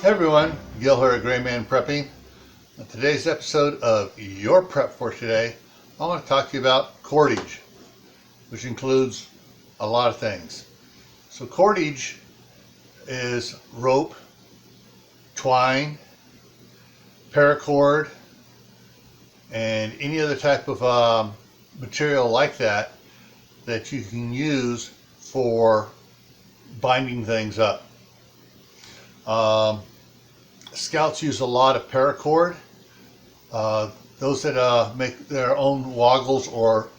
Hey everyone, Gil here at Grayman Prepping. On today's episode of Your Prep for Today, I want to talk to you about cordage, which includes a lot of things. So cordage is rope, twine, paracord, and any other type of material like that that you can use for binding things up. Scouts use a lot of paracord. Those that make their own woggles or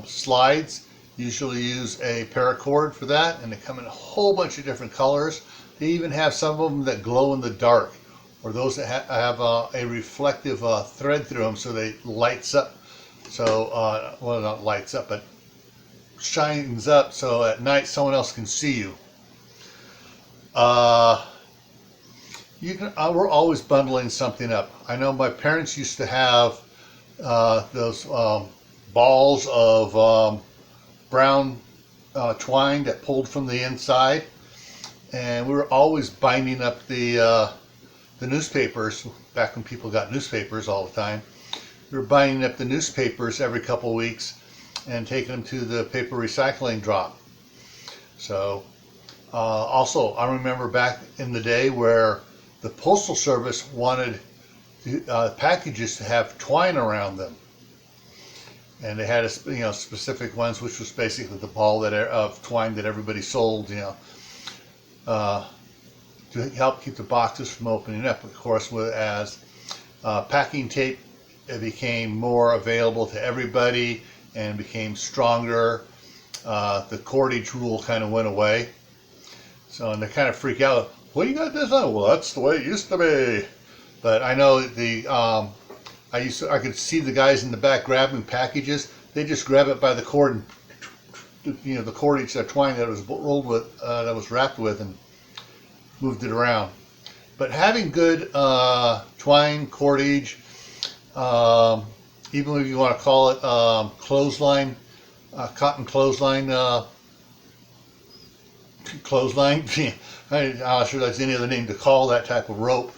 slides usually use a paracord for that, and they come in a whole bunch of different colors. They even have some of them that glow in the dark, or those that have a reflective thread through them, so they lights up. So, well, not lights up, but shines up, so at night someone else can see you. We're always bundling something up. I know my parents used to have those balls of brown twine that pulled from the inside, and we were always binding up the newspapers. Back when people got newspapers all the time, we were binding up the newspapers every couple of weeks and taking them to the paper recycling drop. So also, I remember back in the day where the Postal Service wanted packages to have twine around them, and they had specific ones, which was basically the ball of twine that everybody sold, to help keep the boxes from opening up. Of course, as packing tape, it became more available to everybody and became stronger. The cordage rule kind of went away. So, and they kind of freak out. What do you got this on? Well, that's the way it used to be. But I know I could see the guys in the back grabbing packages. They just grab it by the cord and, the cordage, that twine that was rolled with, that was wrapped with, and moved it around. But having good twine, cordage, even if you want to call it clothesline, cotton clothesline. I'm not sure there's any other name to call that type of rope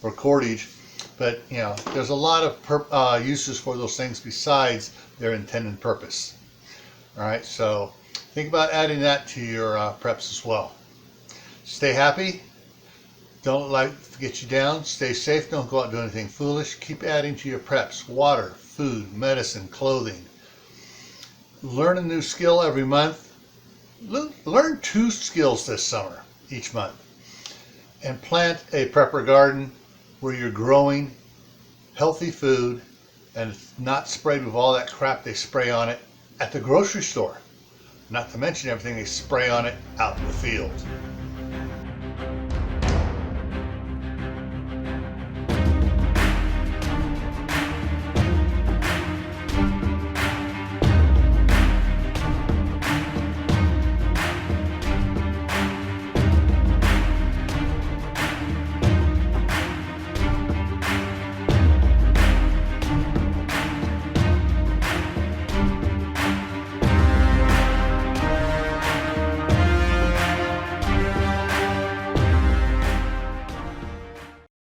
or cordage, but there's a lot of uses for those things besides their intended purpose. All right, so think about adding that to your preps as well. Stay happy. Don't let it get you down. Stay safe. Don't go out and do anything foolish. Keep adding to your preps: water, food, medicine, clothing. Learn a new skill every month. Learn 2 skills this summer, each month, and plant a prepper garden where you're growing healthy food and it's not sprayed with all that crap they spray on it at the grocery store, not to mention everything they spray on it out in the field.